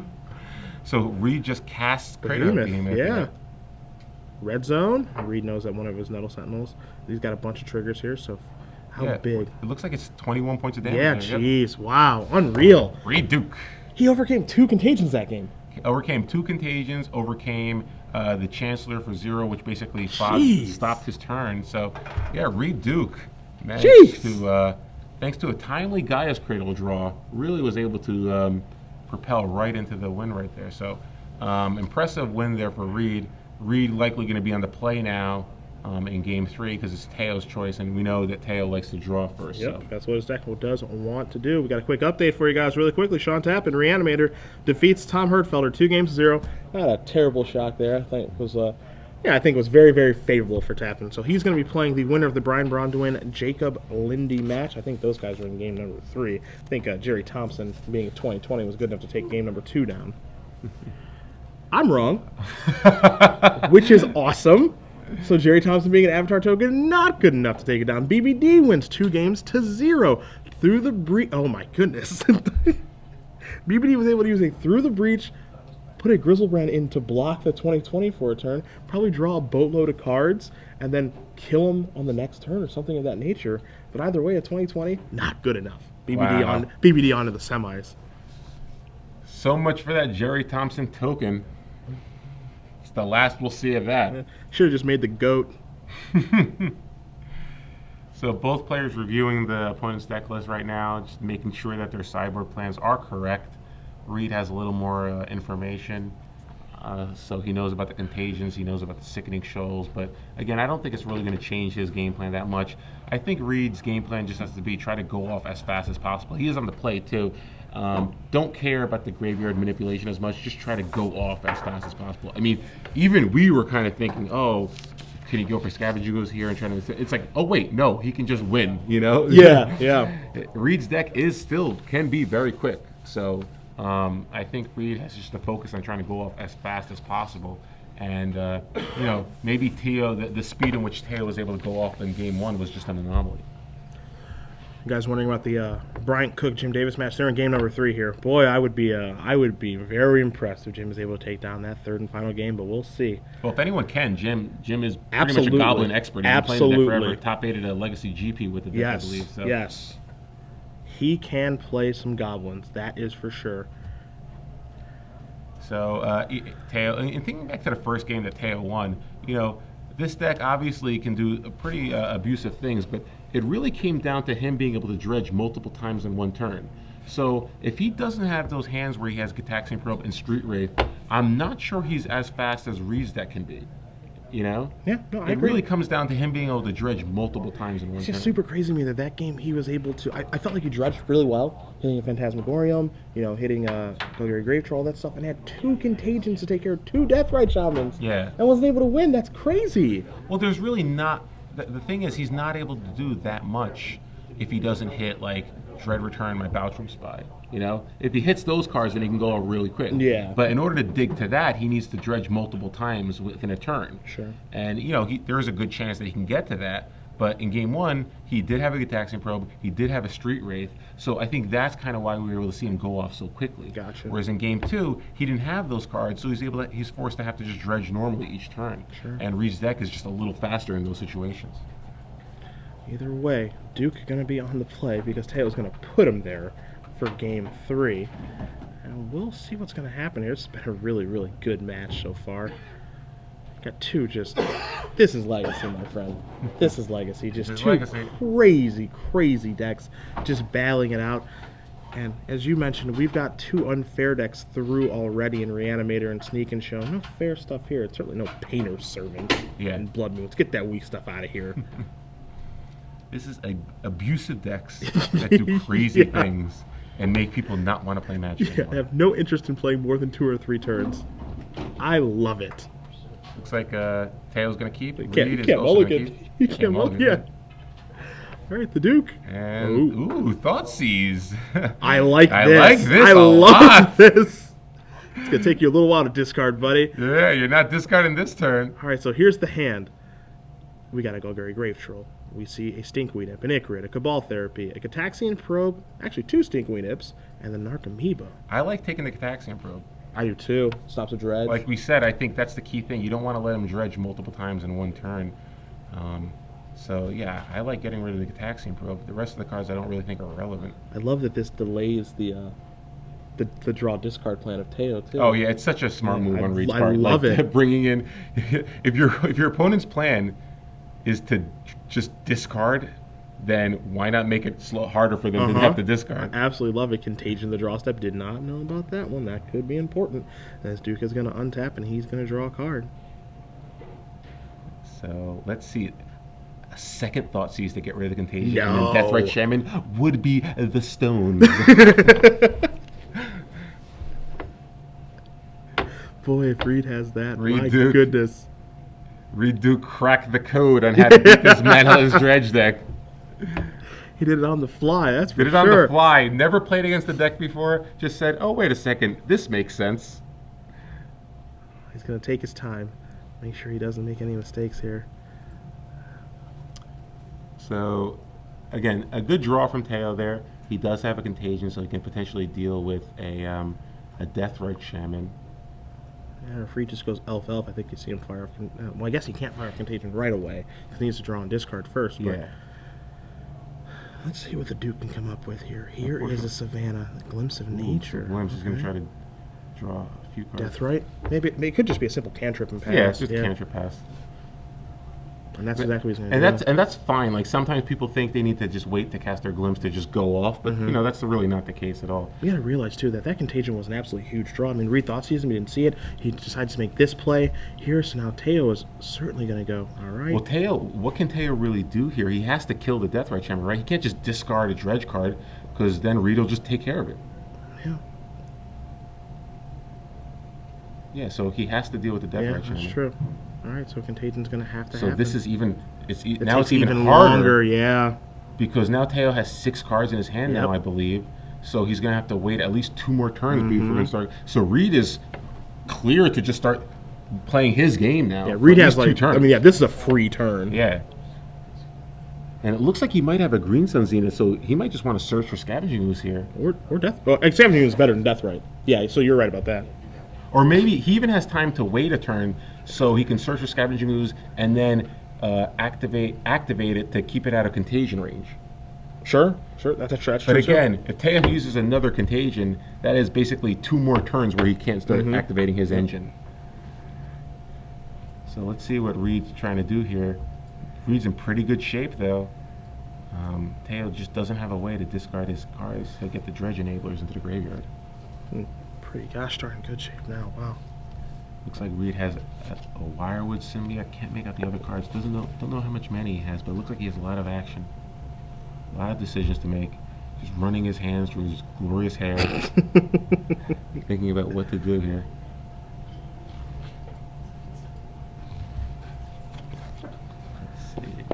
Speaker 2: So Reid just casts Behemoth.
Speaker 1: Yeah. Red zone. Reid knows that one of his Nettle Sentinels. He's got a bunch of triggers here. So how big?
Speaker 2: It looks like it's 21 points of damage.
Speaker 1: Yeah, jeez, wow, unreal.
Speaker 2: Reid Duke.
Speaker 1: He overcame 2 contagions that game.
Speaker 2: He overcame 2 contagions. Overcame the Chancellor for 0, which basically stopped his turn. So yeah, Reid Duke managed to. Thanks to a timely Gaia's Cradle draw, really was able to propel right into the win right there. So impressive win there for Reid. Reid likely going to be on the play now in Game 3 because it's Theo's choice, and we know that Theo likes to draw first.
Speaker 1: Yep, so that's what his deck does want to do. We got a quick update for you guys really quickly. Sean Tappin, Reanimator, defeats Tom Hertfelder 2-0. Not a terrible shock there. I think it was I think it was very, very favorable for Tappin. So he's going to be playing the winner of the Brian Bronwyn Jacob Lindy match. I think those guys are in game number 3. I think Jerry Thompson, being 2020, was good enough to take game number 2 down. I'm wrong, which is awesome. So Jerry Thompson being an Avatar token, not good enough to take it down. BBD wins 2-0 through the breach. Oh my goodness. BBD was able to use a through the breach, put a Grizzlebrand in to block the 2020 for a turn, probably draw a boatload of cards, and then kill him on the next turn or something of that nature. But either way, at 2020, not good enough. BBD on to the semis.
Speaker 2: So much for that Jerry Thompson token. It's the last we'll see of that.
Speaker 1: Should have just made the GOAT.
Speaker 2: So both players reviewing the opponent's deck list right now, just making sure that their sideboard plans are correct. Reid has a little more information. So he knows about the contagions, he knows about the sickening shoals, but again, I don't think it's really going to change his game plan that much. I think Reid's game plan just has to be try to go off as fast as possible. He is on the play too. Don't care about the graveyard manipulation as much, just try to go off as fast as possible. I mean, even we were kind of thinking, oh, can he go for Scavenge Goes here and trying to, it's like, oh wait, no, he can just win, you know?
Speaker 1: Yeah, yeah.
Speaker 2: Reid's deck can be very quick. So I think Reid has just to focus on trying to go off as fast as possible. And, you know, maybe Theo, the speed in which Theo was able to go off in game 1 was just an anomaly.
Speaker 1: You guys wondering about the Bryant Cook Jim Davis match? They're in game number 3 here. Boy, I would be very impressed if Jim is able to take down that third and final game, but we'll see.
Speaker 2: Well, if anyone can, Jim is pretty much a Goblin expert. He's been playing the deck forever. Top 8 at a Legacy GP with the deck, I believe. So.
Speaker 1: Yes. He can play some Goblins, that is for sure.
Speaker 2: So, Theo, and thinking back to the first game that Theo won, you know, this deck obviously can do pretty abusive things, but it really came down to him being able to dredge multiple times in one turn. So if he doesn't have those hands where he has Gitaxian Probe and Street Wraith, I'm not sure he's as fast as Reid's deck can be. You know?
Speaker 1: Yeah, no, I agree.
Speaker 2: It really comes down to him being able to dredge multiple times in one turn.
Speaker 1: It's just super crazy to me that game he was able to. I felt like he dredged really well, hitting a Phantasmagorium, you know, hitting a Golgari Grave Troll, all that stuff, and had 2 Contagions to take care of 2 Deathrite Shamans.
Speaker 2: Yeah.
Speaker 1: And wasn't able to win. That's crazy.
Speaker 2: Well, there's really not. The thing is, he's not able to do that much if he doesn't hit, like, Dread Return, my Baltrum Spy. You know? If he hits those cards, then he can go really quick.
Speaker 1: Yeah.
Speaker 2: But in order to dig to that, he needs to dredge multiple times within a turn.
Speaker 1: Sure.
Speaker 2: And, you know, there is a good chance that he can get to that. But in game 1, he did have a Gitaxian Probe, he did have a Street Wraith, so I think that's kind of why we were able to see him go off so quickly.
Speaker 1: Gotcha.
Speaker 2: Whereas in game 2, he didn't have those cards, so he's forced to have to just dredge normally each turn.
Speaker 1: Sure.
Speaker 2: And Reid's deck is just a little faster in those situations.
Speaker 1: Either way, Duke going to be on the play because Theo's going to put him there for game 3. And we'll see what's going to happen here. It's been a really, really good match so far. Got 2 just... This is Legacy, my friend. This is Legacy. Just 2 crazy, crazy decks just battling it out. And as you mentioned, we've got 2 unfair decks through already in Reanimator and Sneak and Show. No fair stuff here. It's certainly no Painter's Servant and Blood Moons. Get that weak stuff out of here.
Speaker 2: This is abusive decks that do crazy things and make people not want to play Magic anymore.
Speaker 1: I have no interest in playing more than 2 or 3 turns. I love it.
Speaker 2: Looks like Theo's going to keep.
Speaker 1: You can't mulligan. You can't mulligan. Yeah. All right, the Duke.
Speaker 2: And, ooh, Thoughtseize.
Speaker 1: I like this.
Speaker 2: I like this
Speaker 1: I
Speaker 2: a
Speaker 1: love
Speaker 2: lot.
Speaker 1: this. It's going to take you a little while to discard, buddy.
Speaker 2: Yeah, you're not discarding this turn.
Speaker 1: All right, so here's the hand. We got a Golgari Grave Troll. We see a Stinkweed Imp, an Ichorid, a Cabal Therapy, a Gitaxian Probe, actually 2 Stinkweed Imps, and the Narcomoeba.
Speaker 2: I like taking the Gitaxian Probe.
Speaker 1: I do too. Stops a dredge.
Speaker 2: Like we said, I think that's the key thing. You don't want to let him dredge multiple times in one turn. So yeah, I like getting rid of the Gitaxian Probe. The rest of the cards I don't really think are relevant.
Speaker 1: I love that this delays the draw discard plan of Theo too.
Speaker 2: Oh yeah, it's such a smart move on Reid's part.
Speaker 1: I love it.
Speaker 2: Bringing in, if your opponent's plan is to just discard, then why not make it harder for them to have to discard?
Speaker 1: I absolutely love it. Contagion the draw step. Did not know about that one. That could be important. As Duke is going to untap and he's going to draw a card.
Speaker 2: So let's see. A second Thoughtseize to get rid of the Contagion.
Speaker 1: No.
Speaker 2: And then Deathrite Shaman would be the stone.
Speaker 1: Boy, if Reid has that,
Speaker 2: Reid
Speaker 1: my
Speaker 2: Duke.
Speaker 1: goodness.
Speaker 2: Reid Duke cracked the code on how to beat this Manaless Dredge deck.
Speaker 1: He did it on the fly, that's for sure.
Speaker 2: Did it on the fly. Never played against the deck before. Just said, oh, wait a second. This makes sense.
Speaker 1: He's going to take his time. Make sure he doesn't make any mistakes here.
Speaker 2: So, again, a good draw from Theo there. He does have a Contagion, so he can potentially deal with a Deathrite Shaman.
Speaker 1: Yeah, if Reid just goes elf, I think you see him fire off. Well, I guess he can't fire off Contagion right away. He needs to draw and discard first. But
Speaker 2: Yeah.
Speaker 1: let's see what the Duke can come up with here. Here is a Savannah, a Glimpse of Nature.
Speaker 2: Glimpse is going to try to draw a few cards.
Speaker 1: Deathrite? Maybe it could just be a simple cantrip and pass.
Speaker 2: Yeah, it's just a cantrip pass.
Speaker 1: And that's exactly what he's going to do.
Speaker 2: And that's fine. Like sometimes people think they need to just wait to cast their glimpse to just go off, but you know that's really not the case at all.
Speaker 1: You got to realize too that contagion was an absolutely huge draw. I mean, Reid thought season, we didn't see it. He decides to make this play here, so now Theo is certainly going to go. All right.
Speaker 2: Well, Theo, what can Theo really do here? He has to kill the Deathrite Chamber, right? He can't just discard a dredge card because then Reid will just take care of it.
Speaker 1: Yeah.
Speaker 2: Yeah, so he has to deal with the Deathrite Chamber.
Speaker 1: That's true. All right, so contagion's going to have to
Speaker 2: So
Speaker 1: happen.
Speaker 2: this is even now
Speaker 1: takes
Speaker 2: it's even
Speaker 1: harder,
Speaker 2: harder,
Speaker 1: yeah.
Speaker 2: because now Theo has 6 cards in his hand now, I believe. So he's going to have to wait at least 2 more turns before we can start. So Reid is clear to just start playing his game now.
Speaker 1: Yeah, Reid has
Speaker 2: 2 turns.
Speaker 1: I mean, yeah, this is a free turn.
Speaker 2: Yeah. And it looks like he might have a Green Sun Zenith, so he might just want to search for Scavenging Ooze here.
Speaker 1: Or Death. Well, Scavenging Ooze is better than Deathrite. Yeah, so you're right about that.
Speaker 2: Or maybe he even has time to wait a turn so he can search for Scavenging Ooze and then activate it to keep it out of contagion range.
Speaker 1: Sure, that's a stretch.
Speaker 2: But again, if Theo uses another contagion, that is basically 2 more turns where he can't start activating his engine. So let's see what Reid's trying to do here. Reid's in pretty good shape though. Theo just doesn't have a way to discard his cards to get the dredge enablers into the graveyard.
Speaker 1: Pretty gosh darn good shape now. Wow.
Speaker 2: Looks like Reid has a Wirewood Symbiote. Can't make out the other cards. Don't know how much mana he has, but it looks like he has a lot of action. A lot of decisions to make. Just running his hands through his glorious hair. Thinking about what to do here. Let's see.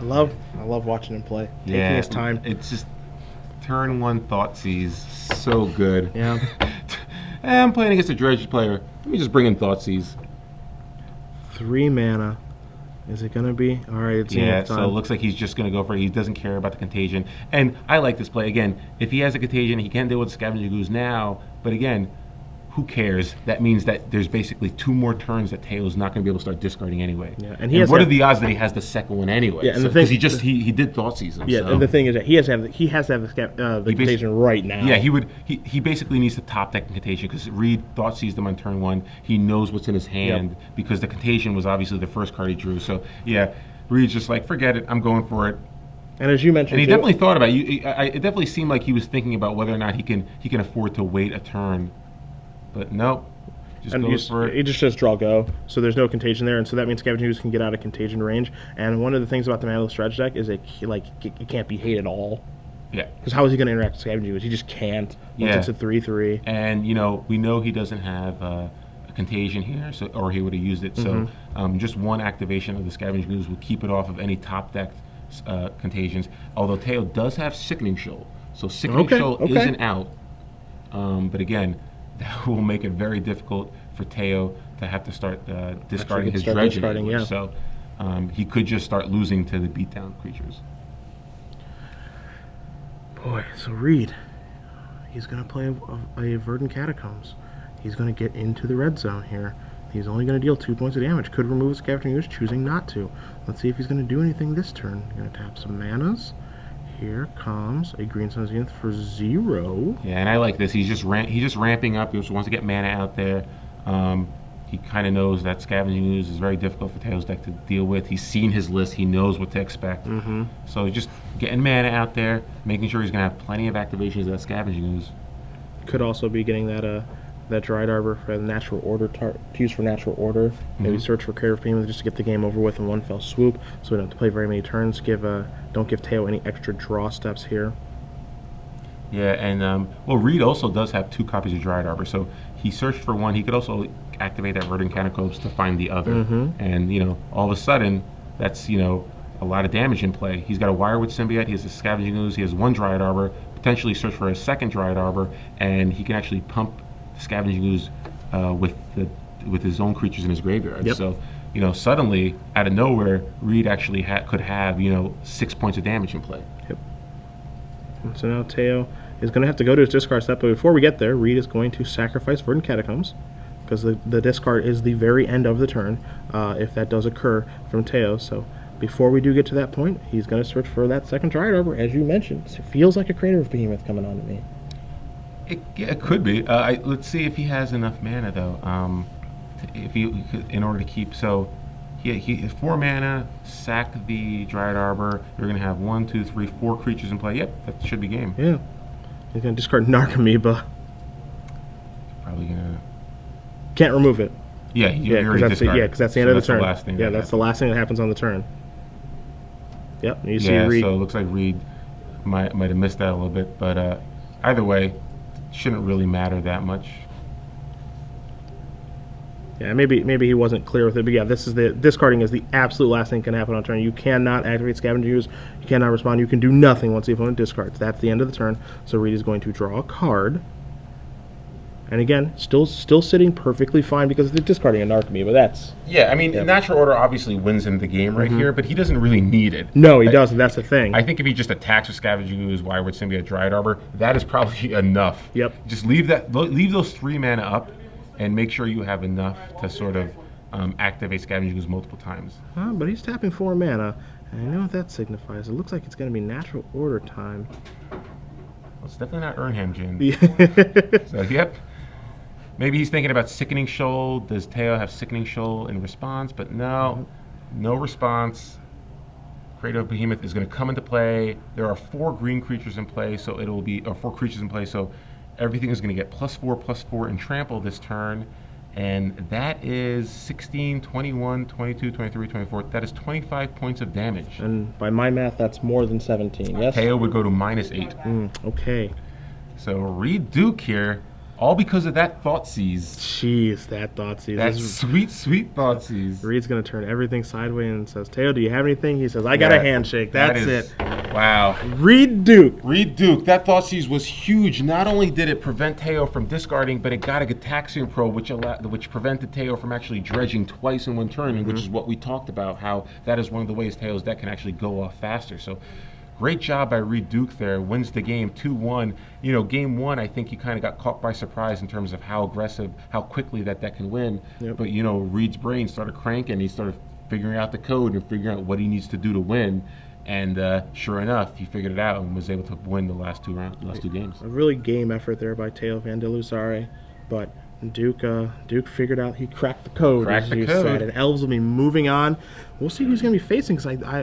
Speaker 1: I love watching him play. Taking his time.
Speaker 2: It's just turn 1 Thoughtseize. So good.
Speaker 1: Yeah.
Speaker 2: I'm playing against a dredge player. Let me just bring in Thoughtseize.
Speaker 1: 3 mana. Is it going to be? All right, it's
Speaker 2: yeah, so it looks like he's just going to go for it. He doesn't care about the contagion. And I like this play. Again, if he has a contagion, he can deal with Scavenging Ooze now. But again, who cares? That means that there's basically 2 more turns that Theo's not going to be able to start discarding anyway.
Speaker 1: Yeah,
Speaker 2: and what are the odds that he has the second one anyway? Yeah, and because he did Thoughtseize him.
Speaker 1: Yeah,
Speaker 2: so.
Speaker 1: and the thing is that he has to have the contagion right now.
Speaker 2: Yeah, he basically needs to top that contagion because Reid Thoughtseized him on turn 1. He knows what's in his hand because the contagion was obviously the first card he drew. So yeah, Reid's just like, forget it, I'm going for it.
Speaker 1: And as you mentioned,
Speaker 2: and he definitely thought about it. It definitely seemed like he was thinking about whether or not he can afford to wait a turn. But nope, just goes for it.
Speaker 1: He just says draw go, so there's no contagion there, and so that means Scavenging Ooze can get out of contagion range. And one of the things about the Manaless Dredge deck is it can't be hate at all.
Speaker 2: Yeah.
Speaker 1: Because how is he going to interact with Scavenging Ooze? He just can't. Once it's a 3/3.
Speaker 2: And we know he doesn't have a contagion here, or he would have used it. So just 1 activation of the Scavenging Ooze will keep it off of any top deck contagions. Although Theo does have Sickening Shoal, so Sickening Shoal isn't out. But again, that will make it very difficult for Theo to have to start discarding his dredge enablers.
Speaker 1: Yeah.
Speaker 2: So he could just start losing to the beatdown creatures.
Speaker 1: Boy, so Reid, he's going to play a Verdant Catacombs. He's going to get into the red zone here. He's only going to deal 2 points of damage. Could remove Scavenging Ooze, choosing not to. Let's see if he's going to do anything this turn. He's going to tap some manas. Here comes a Green Sun Zenith for 0.
Speaker 2: Yeah, and I like this. He's just ramping up. He just wants to get mana out there. He kind of knows that Scavenging Ooze is very difficult for Theo's deck to deal with. He's seen his list. He knows what to expect. So he's just getting mana out there, making sure he's going to have plenty of activations of that Scavenging Ooze.
Speaker 1: Could also be getting that Dried Arbor for the natural order to use for natural order. Maybe search for Creative Beam just to get the game over with in 1 fell swoop, so we don't have to play very many turns. Don't give Theo any extra draw steps here.
Speaker 2: Yeah, and Reid also does have 2 copies of Dried Arbor, so he searched for 1. He could also activate that Verdant Catacombs to find the other, and all of a sudden that's a lot of damage in play. He's got a Wirewood Symbiote. He has a Scavenging Ooze. He has 1 Dried Arbor. Potentially search for a 2nd Dried Arbor, and he can actually pump Scavenging Ooze with his own creatures in his graveyard. So, suddenly out of nowhere, Reid actually could have 6 points of damage in play.
Speaker 1: And so now Theo is going to have to go to his discard step, but before we get there, Reid is going to sacrifice Verdant Catacombs because the discard is the very end of the turn if that does occur from Theo. So before we do get to that point, he's going to search for that 2nd Dried Arbor, as you mentioned. So it feels like a Creative Behemoth coming on to me.
Speaker 2: It could be. Let's see if he has enough mana though. In order to keep He 4 mana, sack the Dryad Arbor. You're going to have 1, 2, 3, 4 creatures in play. Yep, that should be game.
Speaker 1: Yeah. He's going to discard Narcomoeba.
Speaker 2: Probably going to...
Speaker 1: Can't remove it.
Speaker 2: Yeah, you already discarded.
Speaker 1: Because that's the end of the turn.
Speaker 2: The last thing
Speaker 1: that's the last thing that happens on the turn. Yep, you see Reid.
Speaker 2: So it looks like Reid might have missed that a little bit. But either way, shouldn't really matter that much.
Speaker 1: Yeah, maybe he wasn't clear with it, but yeah, discarding is the absolute last thing that can happen on turn. You cannot activate Scavenger Ooze, you cannot respond, you can do nothing once the opponent discards. That's the end of the turn. So Reid is going to draw a card. And again, still sitting perfectly fine because they're discarding a Narcomoeba, but that's...
Speaker 2: Yeah, I mean, Natural Order obviously wins him the game right here, but he doesn't really need it.
Speaker 1: No, he doesn't, that's the thing.
Speaker 2: I think if he just attacks with Scavenger Ooze, Wildwood Symbiote, Dryad Arbor, that is probably enough.
Speaker 1: Yep.
Speaker 2: Just leave those 3 mana up, and make sure you have enough to sort of activate Scavenger Ooze multiple times.
Speaker 1: But he's tapping 4 mana. And I know what that signifies. It looks like it's going to be Natural Order time.
Speaker 2: Well, it's definitely not Urnham Jin.
Speaker 1: Yeah.
Speaker 2: So, yep. Maybe he's thinking about Sickening Shoal. Does Theo have Sickening Shoal in response? But no, no response. Creative Behemoth is going to come into play. There are 4 green creatures in play, so it'll be, or 4 creatures in play, so everything is going to get +4/+4 and trample this turn. And that is 16, 21, 22, 23, 24. That is 25 points of damage.
Speaker 1: And by my math, that's more than 17, yes?
Speaker 2: Theo would go to -8.
Speaker 1: Okay.
Speaker 2: So Reid Duke here, all because of that Thoughtseize.
Speaker 1: Jeez, that Thoughtseize.
Speaker 2: That sweet, sweet Thoughtseize.
Speaker 1: Reid's going to turn everything sideways and says, Theo, do you have anything? He says, I got a handshake. That's it.
Speaker 2: Wow.
Speaker 1: Reid Duke.
Speaker 2: Reid Duke. That Thoughtseize was huge. Not only did it prevent Theo from discarding, but it got a Gataxian Probe, which prevented Theo from actually dredging twice in one turn, and which is what we talked about, how that is one of the ways Theo's deck can actually go off faster. So great job by Reid Duke there. Wins the game 2-1. You know, game 1, I think he kind of got caught by surprise in terms of how aggressive, how quickly that deck can win.
Speaker 1: Yep.
Speaker 2: But, you know, Reid's brain started cranking. He started figuring out the code and figuring out what he needs to do to win. And sure enough, he figured it out and was able to win the last two games.
Speaker 1: A really game effort there by Theo van Doosselaere, but Duke figured out, he cracked the code.
Speaker 2: Cracked the code.
Speaker 1: Said, and Elves will be moving on. We'll see who's going to be facing, because I